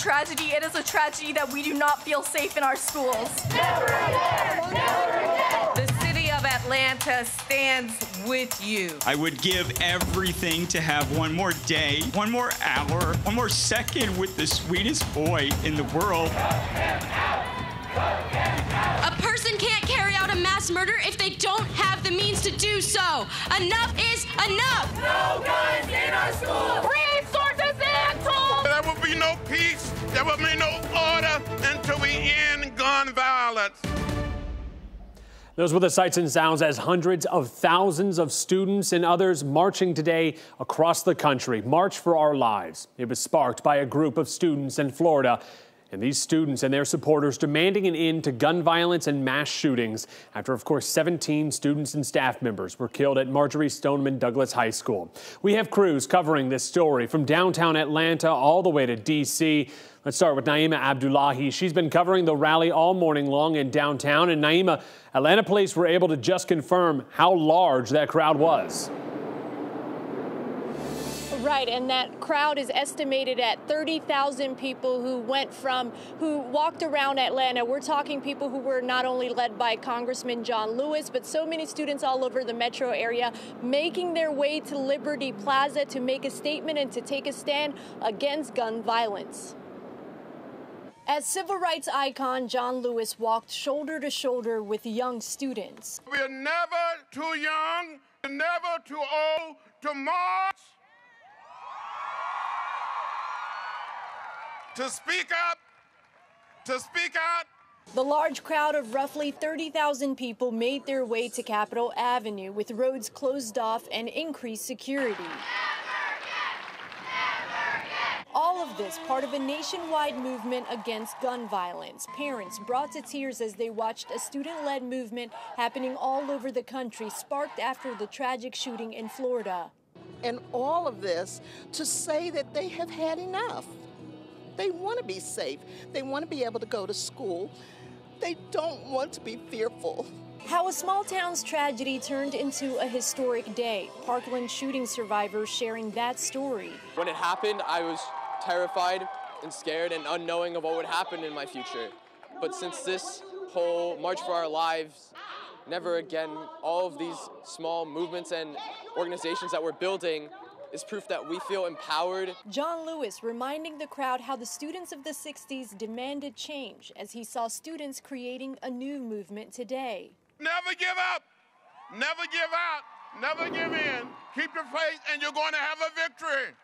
tragedy. It is a tragedy that we do not feel safe in our schools. Never again! Never again! The city of Atlanta stands with you. I would give everything to have one more day, one more hour, one more second with the sweetest boy in the world. A person can't carry out a mass murder if they don't have the means to do so. Enough is enough. No guns in our schools. Resources and tools. There will be no peace, there will be no order until we end gun violence. Those were the sights and sounds as hundreds of thousands of students and others marching today across the country. March for Our Lives. It was sparked by a group of students in Florida. And these students and their supporters demanding an end to gun violence and mass shootings after, of course, 17 students and staff members were killed at Marjorie Stoneman Douglas High School. We have crews covering this story from downtown Atlanta all the way to D.C. Let's start with Naima Abdullahi. She's been covering the rally all morning long in downtown. And Naima, Atlanta police were able to just confirm how large that crowd was. Right, and that crowd is estimated at 30,000 people who walked around Atlanta. We're talking people who were not only led by Congressman John Lewis, but so many students all over the metro area making their way to Liberty Plaza to make a statement and to take a stand against gun violence. As civil rights icon John Lewis walked shoulder to shoulder with young students. We are never too young, never too old to march. To speak up, to speak out. The large crowd of roughly 30,000 people made their way to Capitol Avenue with roads closed off and increased security. All of this part of a nationwide movement against gun violence. Parents brought to tears as they watched a student-led movement happening all over the country, sparked after the tragic shooting in Florida. And all of this to say that they have had enough. They want to be safe. They want to be able to go to school. They don't want to be fearful. How a small town's tragedy turned into a historic day. Parkland shooting survivors sharing that story. When it happened, I was terrified and scared and unknowing of what would happen in my future. But since this whole March for Our Lives, never again, all of these small movements and organizations that we're building is proof that we feel empowered. John Lewis reminding the crowd how the students of the 60s demanded change as he saw students creating a new movement today. Never give up, never give out, never give in. Keep your faith and you're going to have a victory.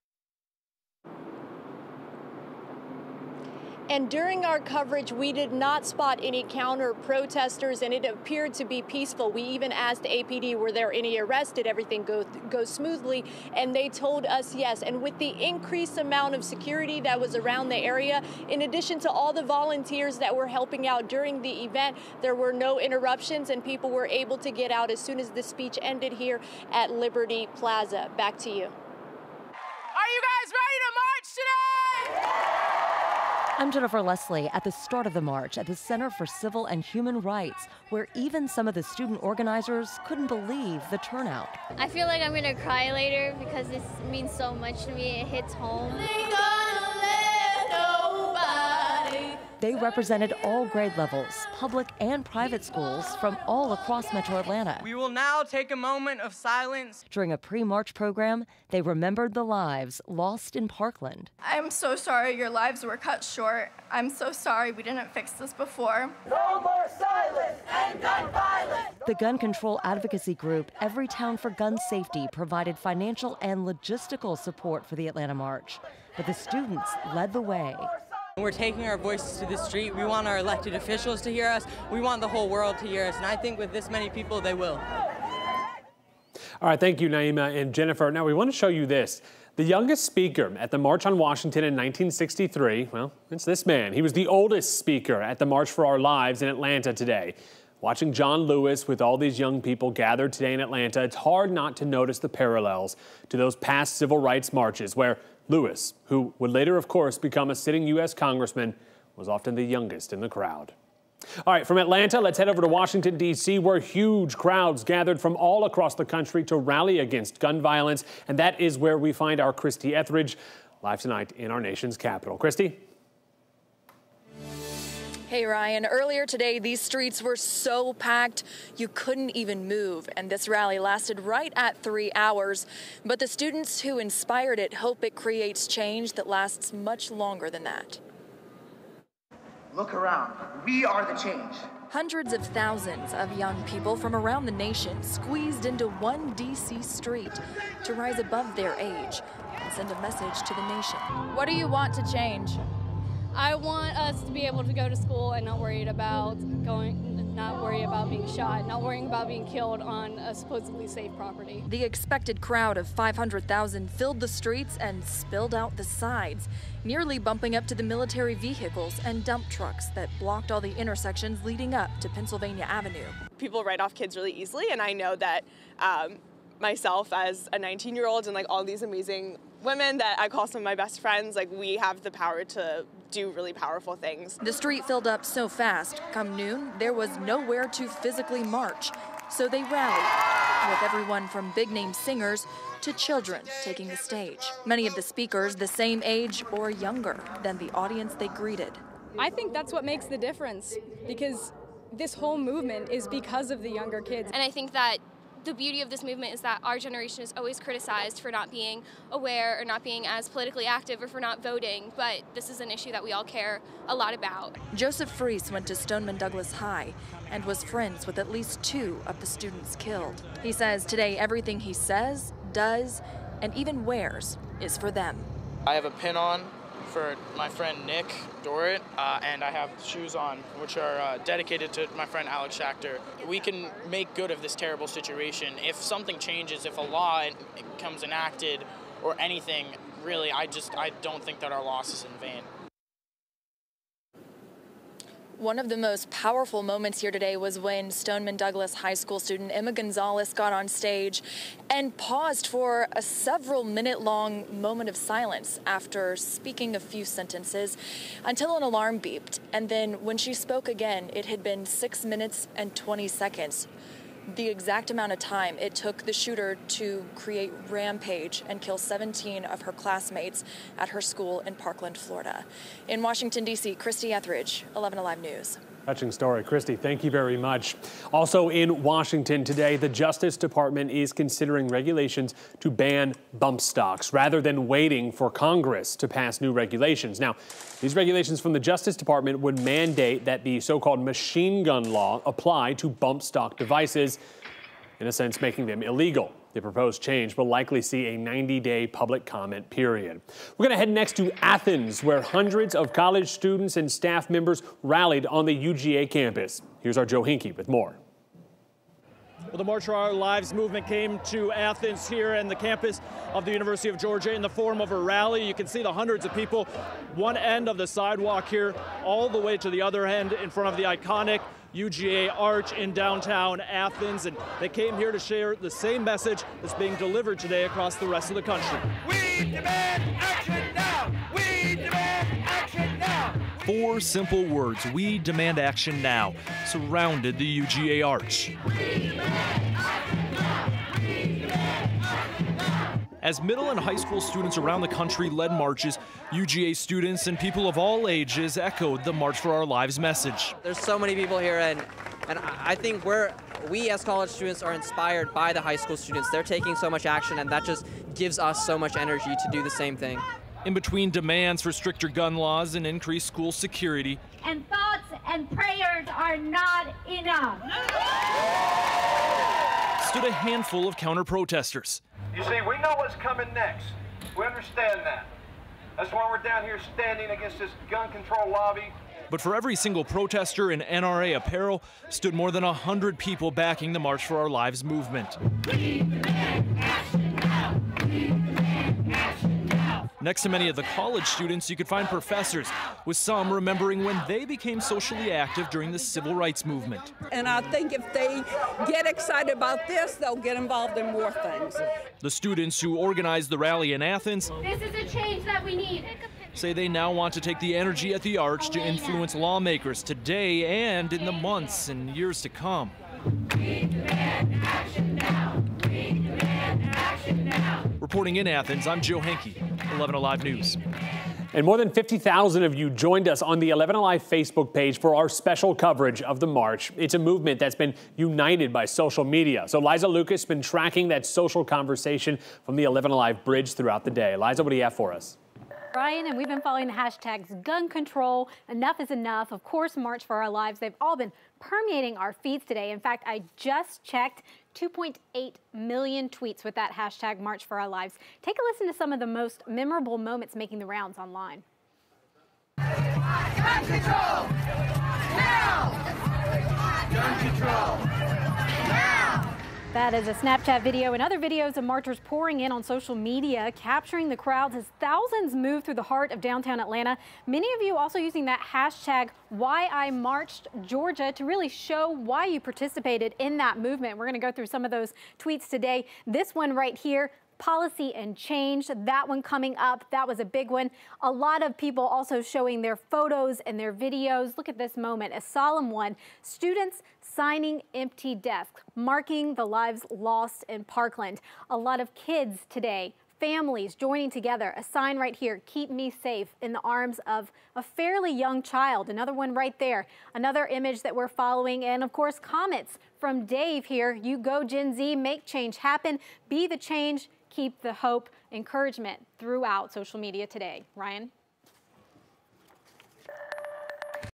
And during our coverage, we did not spot any counter protesters, and it appeared to be peaceful. We even asked APD, were there any arrests? Did everything go smoothly? And they told us yes. And with the increased amount of security that was around the area, in addition to all the volunteers that were helping out during the event, there were no interruptions and people were able to get out as soon as the speech ended here at Liberty Plaza. Back to you. Are you guys ready to march today? I'm Jennifer Leslie at the start of the march at the Center for Civil and Human Rights, where even some of the student organizers couldn't believe the turnout. I feel like I'm gonna cry later because this means so much to me. It hits home. They represented all grade levels, public and private schools from all across Metro Atlanta. We will now take a moment of silence. During a pre-march program, they remembered the lives lost in Parkland. I'm so sorry your lives were cut short. I'm so sorry we didn't fix this before. No more silence and gun violence. The gun control advocacy group Every Town for Gun Safety provided financial and logistical support for the Atlanta March, but the students led the way. We're taking our voices to the street. We want our elected officials to hear us. We want the whole world to hear us, and I think with this many people, they will. All right, thank you, Naima and Jennifer. Now, we want to show you this. The youngest speaker at the March on Washington in 1963, well, it's this man. He was the oldest speaker at the March for Our Lives in Atlanta today. Watching John Lewis with all these young people gathered today in Atlanta, it's hard not to notice the parallels to those past civil rights marches where Lewis, who would later, of course, become a sitting U.S. congressman, was often the youngest in the crowd. All right, from Atlanta, let's head over to Washington, D.C., where huge crowds gathered from all across the country to rally against gun violence. And that is where we find our Christy Etheridge live tonight in our nation's capital. Christy? Hey Ryan, earlier today these streets were so packed you couldn't even move, and this rally lasted right at 3 hours. But the students who inspired it hope it creates change that lasts much longer than that. Look around. We are the change. Hundreds of thousands of young people from around the nation squeezed into one D.C. street to rise above their age and send a message to the nation. What do you want to change? I want us to be able to go to school and not worry about being shot, not worrying about being killed on a supposedly safe property. The expected crowd of 500,000 filled the streets and spilled out the sides, nearly bumping up to the military vehicles and dump trucks that blocked all the intersections leading up to Pennsylvania Avenue. People write off kids really easily, and I know that myself as a 19-year-old and like all these amazing women that I call some of my best friends, like we have the power to do really powerful things. The street filled up so fast, come noon, there was nowhere to physically march. So they rallied, with everyone from big-name singers to children taking the stage. Many of the speakers the same age or younger than the audience they greeted. I think that's what makes the difference, because this whole movement is because of the younger kids. And I think that the beauty of this movement is that our generation is always criticized for not being aware or not being as politically active or for not voting, but this is an issue that we all care a lot about. Joseph Freese went to Stoneman Douglas High and was friends with at least 2 of the students killed. He says today everything he says, does, and even wears is for them. I have a pin on for my friend Nick Dorrit, and I have shoes on which are dedicated to my friend Alex Schachter. We can make good of this terrible situation. If something changes, if a law becomes enacted or anything, really, I don't think that our loss is in vain. One of the most powerful moments here today was when Stoneman Douglas High School student Emma Gonzalez got on stage and paused for a several-minute-long moment of silence after speaking a few sentences until an alarm beeped. And then when she spoke again, it had been 6 minutes and 20 seconds. The exact amount of time it took the shooter to create rampage and kill 17 of her classmates at her school in Parkland, Florida. In Washington, D.C., Christy Etheridge, 11Alive News. Touching story. Christy, thank you very much. Also in Washington today, the Justice Department is considering regulations to ban bump stocks rather than waiting for Congress to pass new regulations. Now, these regulations from the Justice Department would mandate that the so-called machine gun law apply to bump stock devices, in a sense making them illegal. The proposed change will likely see a 90-day public comment period. We're going to head next to Athens, where hundreds of college students and staff members rallied on the UGA campus. Here's our Joe Hinkie with more. Well, the March for Our Lives movement came to Athens here in the campus of the University of Georgia in the form of a rally. You can see the hundreds of people, one end of the sidewalk here, all the way to the other end in front of the iconic UGA Arch in downtown Athens, and they came here to share the same message that's being delivered today across the rest of the country. We demand action now! We demand action now! 4 simple words, we demand action now, surrounded the UGA Arch. As middle and high school students around the country led marches, UGA students and people of all ages echoed the March for Our Lives message. There's so many people here, and I think we as college students are inspired by the high school students. They're taking so much action, and that just gives us so much energy to do the same thing. In between demands for stricter gun laws and increased school security, and thoughts and prayers are not enough, stood a handful of counter-protesters. You see, we know what's coming next. We understand that. That's why we're down here standing against this gun control lobby. But for every single protester in NRA apparel stood more than 100 people backing the March for Our Lives movement. We demand action now! We demand action now! Next to many of the college students, you could find professors, with some remembering when they became socially active during the civil rights movement. And I think if they get excited about this, they'll get involved in more things. The students who organized the rally in Athens this is a change that we need. Say they now want to take the energy at the Arch to influence lawmakers today and in the months and years to come. We demand action now! We demand action now! Reporting in Athens, I'm Joe Hinkie, 11Alive News. And more than 50,000 of you joined us on the 11Alive Facebook page for our special coverage of the march. It's a movement that's been united by social media. So Liza Lucas has been tracking that social conversation from the 11Alive bridge throughout the day. Liza, what do you have for us? Ryan, and we've been following the hashtags gun control, enough is enough, of course, March for Our Lives. They've all been permeating our feeds today. In fact, I just checked 2.8 million tweets with that hashtag March for Our Lives. Take a listen to some of the most memorable moments making the rounds online. Gun control! Now! Gun control! Now! That is a Snapchat video and other videos of marchers pouring in on social media, capturing the crowds as thousands move through the heart of downtown Atlanta. Many of you also using that hashtag #WhyIMarchedGeorgia to really show why you participated in that movement. We're going to go through some of those tweets today. This one right here, policy and change, that one coming up, that was a big one. A lot of people also showing their photos and their videos. Look at this moment, a solemn one. Students signing empty desks, marking the lives lost in Parkland. A lot of kids today, families joining together. A sign right here, keep me safe, in the arms of a fairly young child. Another one right there. Another image that we're following, and of course comments from Dave here. You go Gen Z, make change happen, be the change, keep the hope, encouragement throughout social media today. Ryan?